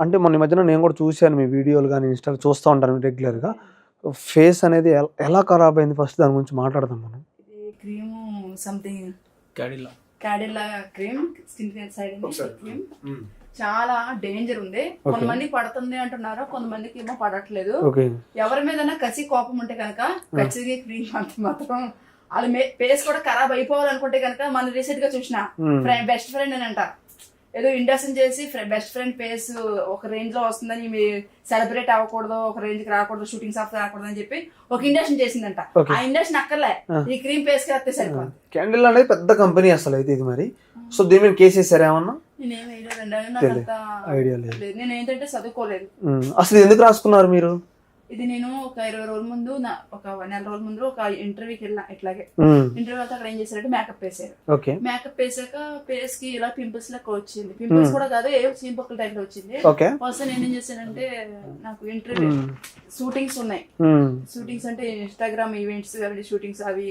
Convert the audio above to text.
అంటే మొన్న ఈ మధ్యన నేను కూడా చూశాను మీ వీడియోలు కానీ ఇన్స్టాలో చూస్తూ ఉంటాను రెగ్యులర్గా. ఫేస్ అనేది ఎలా ఖరాబ్ అయింది ఫస్ట్ దాని గురించి మాట్లాడదాం మనం. ఇది cream something Cadila cream skin side cream చాలా డేంజర్ ఉంది. కొంతమంది పడుతుంది అంటున్నారు, కొంతమందికి ఏమో పడట్లేదు. ఎవరి మీద కసి కోపం ఉంటే కనుక ఖచ్చితంగా క్రీమ్ మాత్రం వాళ్ళ ఫేస్ కూడా ఖరాబ్ అయిపోవాలనుకుంటే కనుక మనం రీసెంట్ గా చూసిన బెస్ట్ ఫ్రెండ్ అని అంట, ఏదో ఇండక్షన్ చేసి బెస్ట్ ఫ్రెండ్ ఫేస్ ఒక రేంజ్ లో వస్తుందని సెలబ్రేట్ అవ్వకూడదు, ఒక రేంజ్ కి రాకూడదు, షూటింగ్స్ ఆఫ్ రాకూడదు అని చెప్పి ఒక ఇండక్షన్ చేసిందంట. ఆ ఇండక్షన్ అక్కర్లే, ఈ క్రీమ్ ఫేస్ కి వస్తే సరిపోతుంది. క్యాండిల్ అనేది పెద్ద కంపెనీ అసలు అయితే ఇది మరి. సో దీని మీద కేసు వేసారా ఏమన్నా? నేనేం వేయలేదండి, ఐడియా లేదు. నేను ఏంటంటే చదువుకోలేదు. అసలు ఎందుకు రాసుకున్నారు మీరు? ఇది నేను ఒక 20 రోజుల ముందు ఒక నెల రోజుల ముందు ఒక ఇంటర్వ్యూకి వెళ్ళిన. ఇట్లాగే ఇంటర్వ్యూ అయితే అక్కడ ఏం చేశారంటే మేకప్ వేసారు. మేకప్ వేసాక ఫేస్ కి ఇలా పింపుల్స్ లెక్క వచ్చింది. పింపుల్స్ కూడా కాదు, ఏ చీంపక్కల టైప్ లో వచ్చింది. ఫస్ట్ నేను ఏం చేశానంటే, నాకు ఇంటర్వ్యూ షూటింగ్స్ ఉన్నాయి. షూటింగ్స్ అంటే ఇన్స్టాగ్రామ్ ఈవెంట్స్ షూటింగ్స్ అవి